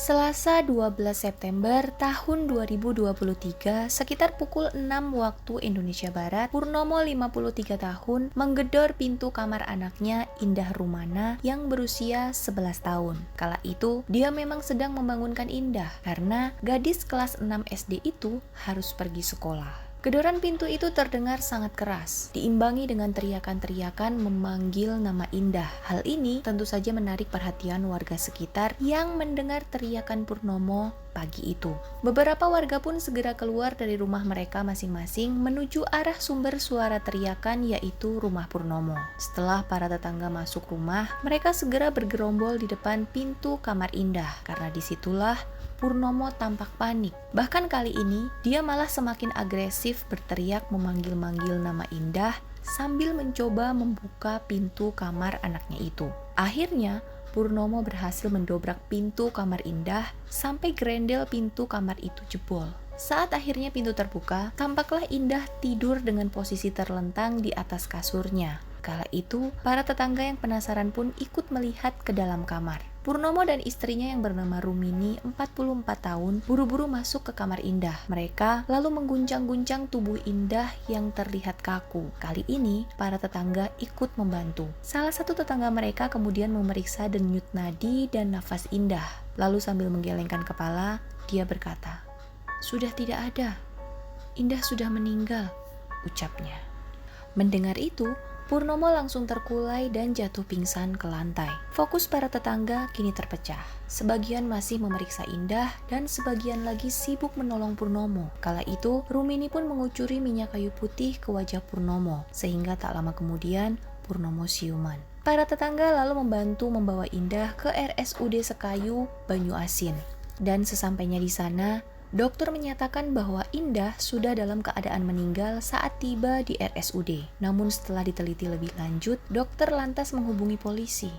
Selasa 12 September tahun 2023, sekitar pukul 6 waktu Indonesia Barat, Purnomo 53 tahun menggedor pintu kamar anaknya Indah Rumana yang berusia 11 tahun. Kala itu, dia memang sedang membangunkan Indah karena gadis kelas 6 SD itu harus pergi sekolah. Gedoran pintu itu terdengar sangat keras, diimbangi dengan teriakan-teriakan memanggil nama Indah. Hal ini tentu saja menarik perhatian warga sekitar yang mendengar teriakan Purnomo pagi itu. Beberapa warga pun segera keluar dari rumah mereka masing-masing menuju arah sumber suara teriakan, yaitu rumah Purnomo. Setelah para tetangga masuk rumah, mereka segera bergerombol di depan pintu kamar Indah, karena disitulah Purnomo tampak panik. Bahkan kali ini, dia malah semakin agresif berteriak memanggil-manggil nama Indah sambil mencoba membuka pintu kamar anaknya itu. Akhirnya, Purnomo berhasil mendobrak pintu kamar Indah sampai grendel pintu kamar itu jebol. Saat akhirnya pintu terbuka, tampaklah Indah tidur dengan posisi terlentang di atas kasurnya. Kala itu, para tetangga yang penasaran pun ikut melihat ke dalam kamar. Purnomo dan istrinya yang bernama Rumini, 44 tahun, buru-buru masuk ke kamar Indah. Mereka lalu mengguncang-guncang tubuh Indah yang terlihat kaku. Kali ini, para tetangga ikut membantu. Salah satu tetangga mereka kemudian memeriksa denyut nadi dan nafas Indah. Lalu sambil menggelengkan kepala, dia berkata, "Sudah tidak ada. Indah sudah meninggal," ucapnya. Mendengar itu, Purnomo langsung terkulai dan jatuh pingsan ke lantai. Fokus para tetangga kini terpecah. Sebagian masih memeriksa Indah dan sebagian lagi sibuk menolong Purnomo. Kala itu, Rumini pun mengucuri minyak kayu putih ke wajah Purnomo, sehingga tak lama kemudian Purnomo siuman. Para tetangga lalu membantu membawa Indah ke RSUD Sekayu, Banyuasin. Dan sesampainya di sana, dokter menyatakan bahwa Indah sudah dalam keadaan meninggal saat tiba di RSUD. Namun setelah diteliti lebih lanjut, dokter lantas menghubungi polisi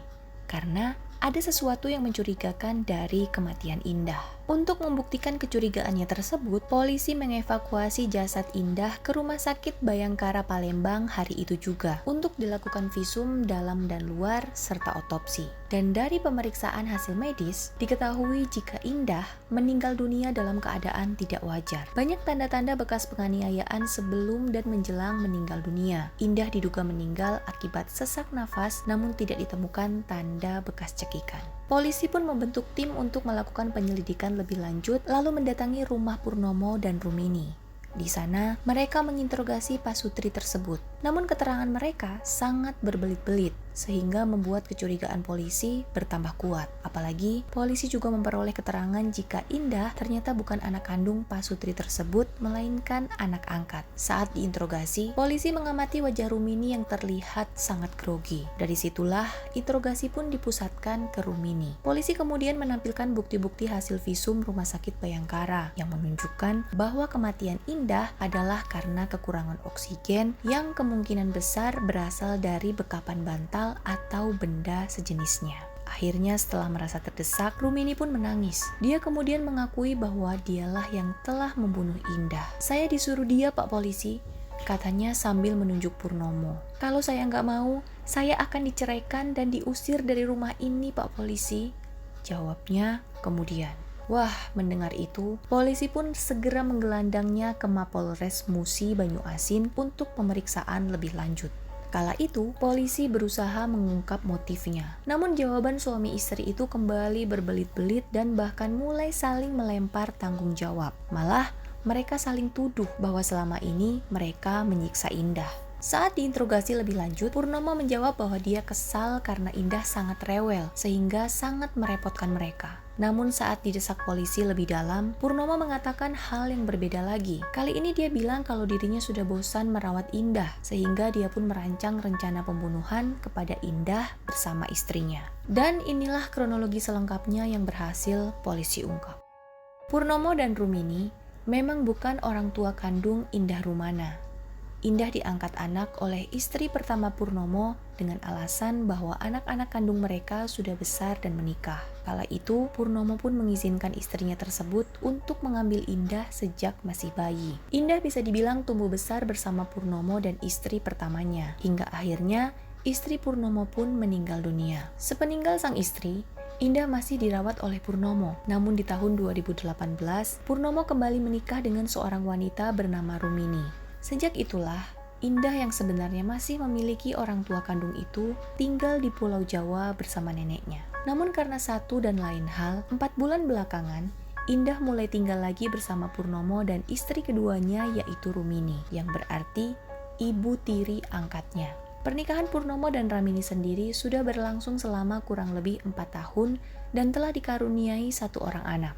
karena ada sesuatu yang mencurigakan dari kematian Indah. Untuk membuktikan kecurigaannya tersebut, polisi mengevakuasi jasad Indah ke Rumah Sakit Bayangkara Palembang hari itu juga untuk dilakukan visum dalam dan luar serta otopsi. Dan dari pemeriksaan hasil medis, diketahui jika Indah meninggal dunia dalam keadaan tidak wajar. Banyak tanda-tanda bekas penganiayaan sebelum dan menjelang meninggal dunia. Indah diduga meninggal akibat sesak nafas, namun tidak ditemukan tanda bekas cekikan. Polisi pun membentuk tim untuk melakukan penyelidikan lebih lanjut, lalu mendatangi rumah Purnomo dan Rumini. Di sana, mereka menginterogasi pasutri tersebut. Namun keterangan mereka sangat berbelit-belit, sehingga membuat kecurigaan polisi bertambah kuat. Apalagi, polisi juga memperoleh keterangan jika Indah ternyata bukan anak kandung pasutri tersebut, melainkan anak angkat. Saat diinterogasi, polisi mengamati wajah Rumini yang terlihat sangat grogi. Dari situlah, interogasi pun dipusatkan ke Rumini. Polisi kemudian menampilkan bukti-bukti hasil visum Rumah Sakit Bayangkara yang menunjukkan bahwa kematian Indah adalah karena kekurangan oksigen yang kemungkinan besar berasal dari bekapan bantal atau benda sejenisnya. Akhirnya setelah merasa terdesak, Rumini pun menangis. Dia kemudian mengakui bahwa dialah yang telah membunuh Indah. "Saya disuruh dia, Pak Polisi," katanya sambil menunjuk Purnomo. "Kalau saya nggak mau, saya akan diceraikan dan diusir dari rumah ini, Pak Polisi," jawabnya kemudian. Wah, mendengar itu, polisi pun segera menggelandangnya ke Mapolres Musi Banyuasin untuk pemeriksaan lebih lanjut. Kala itu, polisi berusaha mengungkap motifnya. Namun jawaban suami istri itu kembali berbelit-belit dan bahkan mulai saling melempar tanggung jawab. Malah, mereka saling tuduh bahwa selama ini mereka menyiksa Indah. Saat diinterogasi lebih lanjut, Purnomo menjawab bahwa dia kesal karena Indah sangat rewel, sehingga sangat merepotkan mereka. Namun saat didesak polisi lebih dalam, Purnomo mengatakan hal yang berbeda lagi. Kali ini dia bilang kalau dirinya sudah bosan merawat Indah, sehingga dia pun merancang rencana pembunuhan kepada Indah bersama istrinya. Dan inilah kronologi selengkapnya yang berhasil polisi ungkap. Purnomo dan Rumini memang bukan orang tua kandung Indah Rumana. Indah diangkat anak oleh istri pertama Purnomo dengan alasan bahwa anak-anak kandung mereka sudah besar dan menikah. Kala itu, Purnomo pun mengizinkan istrinya tersebut untuk mengambil Indah sejak masih bayi. Indah bisa dibilang tumbuh besar bersama Purnomo dan istri pertamanya, hingga akhirnya istri Purnomo pun meninggal dunia. Sepeninggal sang istri, Indah masih dirawat oleh Purnomo. Namun di tahun 2018, Purnomo kembali menikah dengan seorang wanita bernama Rumini. Sejak itulah, Indah yang sebenarnya masih memiliki orang tua kandung itu tinggal di Pulau Jawa bersama neneknya. Namun karena satu dan lain hal, 4 bulan belakangan, Indah mulai tinggal lagi bersama Purnomo dan istri keduanya yaitu Rumini, yang berarti ibu tiri angkatnya. Pernikahan Purnomo dan Ramini sendiri sudah berlangsung selama kurang lebih 4 tahun dan telah dikaruniai 1 orang anak.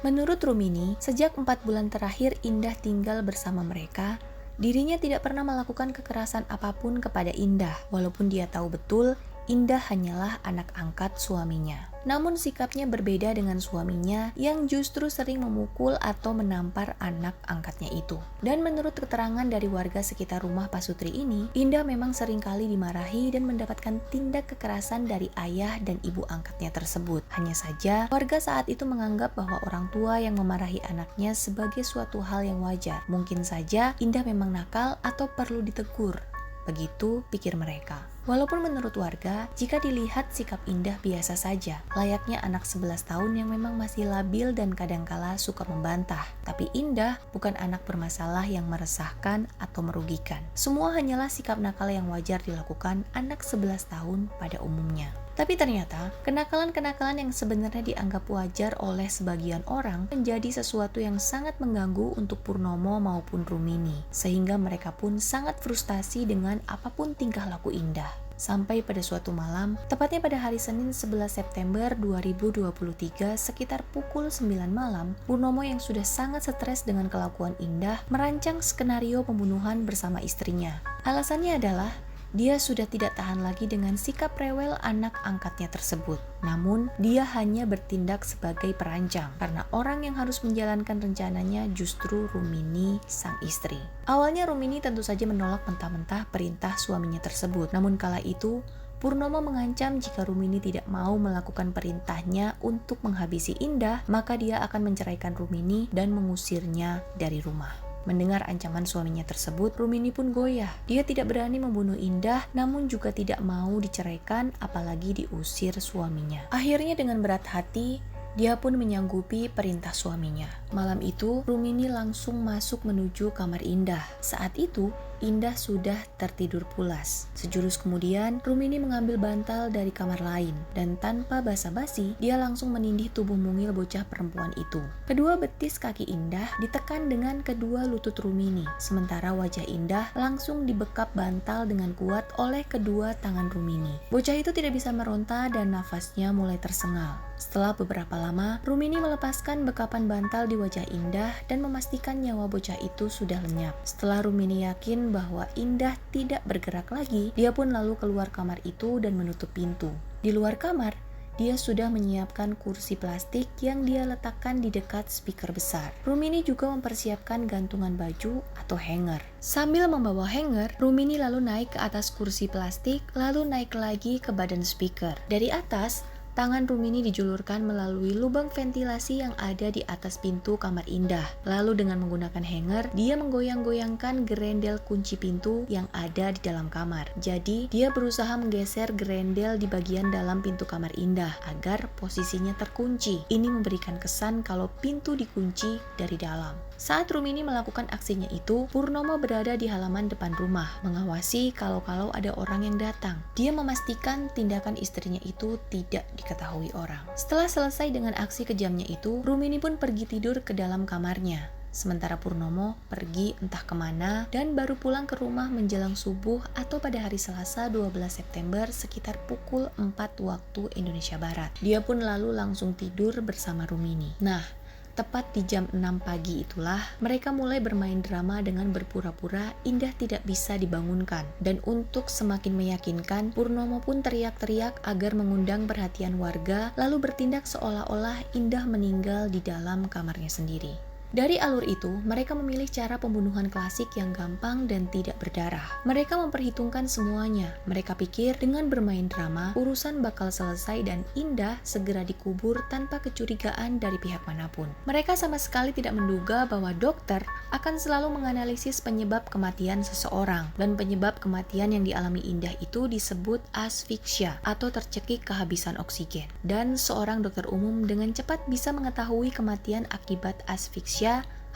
Menurut Rumini, sejak 4 bulan terakhir Indah tinggal bersama mereka, dirinya tidak pernah melakukan kekerasan apapun kepada Indah, walaupun dia tahu betul Indah hanyalah anak angkat suaminya. Namun sikapnya berbeda dengan suaminya yang justru sering memukul atau menampar anak angkatnya itu. Dan menurut keterangan dari warga sekitar rumah Pak Sutri ini, Indah memang seringkali dimarahi dan mendapatkan tindak kekerasan dari ayah dan ibu angkatnya tersebut. Hanya saja, warga saat itu menganggap bahwa orang tua yang memarahi anaknya sebagai suatu hal yang wajar. Mungkin saja Indah memang nakal atau perlu ditegur. Begitu pikir mereka. Walaupun menurut warga, jika dilihat sikap Indah biasa saja, layaknya anak 11 tahun yang memang masih labil dan kadangkala suka membantah. Tapi Indah bukan anak bermasalah yang meresahkan atau merugikan. Semua hanyalah sikap nakal yang wajar dilakukan anak 11 tahun pada umumnya. Tapi ternyata, kenakalan-kenakalan yang sebenarnya dianggap wajar oleh sebagian orang menjadi sesuatu yang sangat mengganggu untuk Purnomo maupun Rumini, sehingga mereka pun sangat frustasi dengan apapun tingkah laku Indah. Sampai pada suatu malam, tepatnya pada hari Senin 11 September 2023 sekitar pukul 9 malam, Purnomo yang sudah sangat stres dengan kelakuan Indah merancang skenario pembunuhan bersama istrinya. Alasannya adalah dia sudah tidak tahan lagi dengan sikap rewel anak angkatnya tersebut. Namun, dia hanya bertindak sebagai perancang karena orang yang harus menjalankan rencananya justru Rumini, sang istri. Awalnya Rumini tentu saja menolak mentah-mentah perintah suaminya tersebut. Namun kala itu, Purnomo mengancam jika Rumini tidak mau melakukan perintahnya untuk menghabisi Indah, maka dia akan menceraikan Rumini dan mengusirnya dari rumah. Mendengar ancaman suaminya tersebut, Rumini pun goyah. Dia tidak berani membunuh Indah, namun juga tidak mau diceraikan, apalagi diusir suaminya. Akhirnya dengan berat hati, dia pun menyanggupi perintah suaminya. Malam itu, Rumini langsung masuk menuju kamar Indah. Saat itu, Indah sudah tertidur pulas. Sejurus kemudian, Rumini mengambil bantal dari kamar lain dan tanpa basa-basi, dia langsung menindih tubuh mungil bocah perempuan itu. Kedua betis kaki Indah ditekan dengan kedua lutut Rumini, sementara wajah Indah langsung dibekap bantal dengan kuat oleh kedua tangan Rumini. Bocah itu tidak bisa meronta dan nafasnya mulai tersengal. Setelah beberapa lama, Rumini melepaskan bekapan bantal di wajah Indah dan memastikan nyawa bocah itu sudah lenyap. Setelah Rumini yakin bahwa Indah tidak bergerak lagi, dia pun lalu keluar kamar itu dan menutup pintu. Di luar kamar, dia sudah menyiapkan kursi plastik yang dia letakkan di dekat speaker besar. Rumini juga mempersiapkan gantungan baju atau hanger. Sambil membawa hanger, Rumini lalu naik ke atas kursi plastik, lalu naik lagi ke badan speaker. Dari atas, tangan Rumini dijulurkan melalui lubang ventilasi yang ada di atas pintu kamar Indah. Lalu dengan menggunakan hanger, dia menggoyang-goyangkan gerendel kunci pintu yang ada di dalam kamar. Jadi, dia berusaha menggeser gerendel di bagian dalam pintu kamar Indah agar posisinya terkunci. Ini memberikan kesan kalau pintu dikunci dari dalam. Saat Rumini melakukan aksinya itu, Purnomo berada di halaman depan rumah, mengawasi kalau ada orang yang datang. Dia memastikan tindakan istrinya itu tidak diketahui orang. Setelah selesai dengan aksi kejamnya itu, Rumini pun pergi tidur ke dalam kamarnya. Sementara Purnomo pergi entah kemana dan baru pulang ke rumah menjelang subuh atau pada hari Selasa 12 September sekitar pukul 4 waktu Indonesia Barat. Dia pun lalu langsung tidur bersama Rumini. Nah, tepat di jam 6 pagi itulah, mereka mulai bermain drama dengan berpura-pura Indah tidak bisa dibangunkan. Dan untuk semakin meyakinkan, Purnomo pun teriak-teriak agar mengundang perhatian warga, lalu bertindak seolah-olah Indah meninggal di dalam kamarnya sendiri. Dari alur itu, mereka memilih cara pembunuhan klasik yang gampang dan tidak berdarah. Mereka memperhitungkan semuanya. Mereka pikir dengan bermain drama, urusan bakal selesai dan Indah segera dikubur tanpa kecurigaan dari pihak manapun. Mereka sama sekali tidak menduga bahwa dokter akan selalu menganalisis penyebab kematian seseorang, dan penyebab kematian yang dialami Indah itu disebut asfiksia atau tercekik kehabisan oksigen. Dan seorang dokter umum dengan cepat bisa mengetahui kematian akibat asfiksia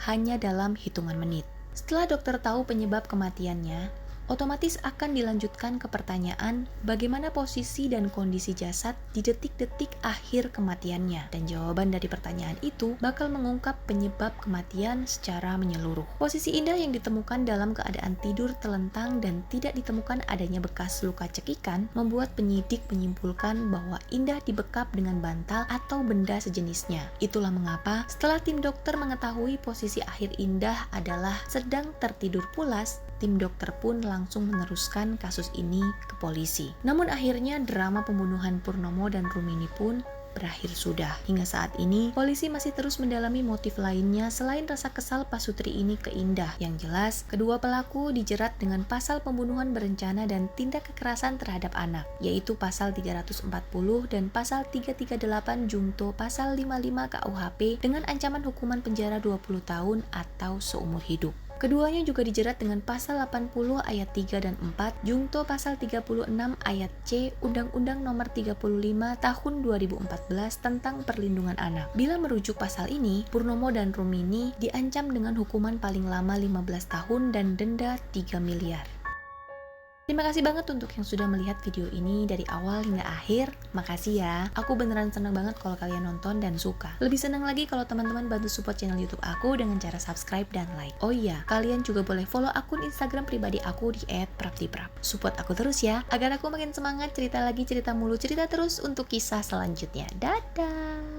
hanya dalam hitungan menit. Setelah dokter tahu penyebab kematiannya, otomatis akan dilanjutkan ke pertanyaan bagaimana posisi dan kondisi jasad di detik-detik akhir kematiannya. Dan jawaban dari pertanyaan itu bakal mengungkap penyebab kematian secara menyeluruh. Posisi Indah yang ditemukan dalam keadaan tidur telentang dan tidak ditemukan adanya bekas luka cekikan membuat penyidik menyimpulkan bahwa Indah dibekap dengan bantal atau benda sejenisnya. Itulah mengapa setelah tim dokter mengetahui posisi akhir Indah adalah sedang tertidur pulas, tim dokter pun langsung meneruskan kasus ini ke polisi. Namun akhirnya drama pembunuhan Purnomo dan Rumini pun berakhir sudah. Hingga saat ini, polisi masih terus mendalami motif lainnya selain rasa kesal Pasutri ini ke Indah. Yang jelas, kedua pelaku dijerat dengan pasal pembunuhan berencana dan tindak kekerasan terhadap anak, yaitu pasal 340 dan pasal 338 jungto pasal 55 KUHP dengan ancaman hukuman penjara 20 tahun atau seumur hidup. Keduanya juga dijerat dengan pasal 80 ayat 3 dan 4, jungto pasal 36 ayat C Undang-Undang Nomor 35 Tahun 2014 tentang Perlindungan Anak. Bila merujuk pasal ini, Purnomo dan Rumini diancam dengan hukuman paling lama 15 tahun dan denda 3 miliar. Terima kasih banget untuk yang sudah melihat video ini dari awal hingga akhir. Makasih ya. Aku beneran seneng banget kalau kalian nonton dan suka. Lebih seneng lagi kalau teman-teman bantu support channel YouTube aku dengan cara subscribe dan like. Oh iya, kalian juga boleh follow akun Instagram pribadi aku di @praptiprap. Support aku terus ya, agar aku makin semangat cerita lagi, cerita mulu, cerita terus untuk kisah selanjutnya. Dadah!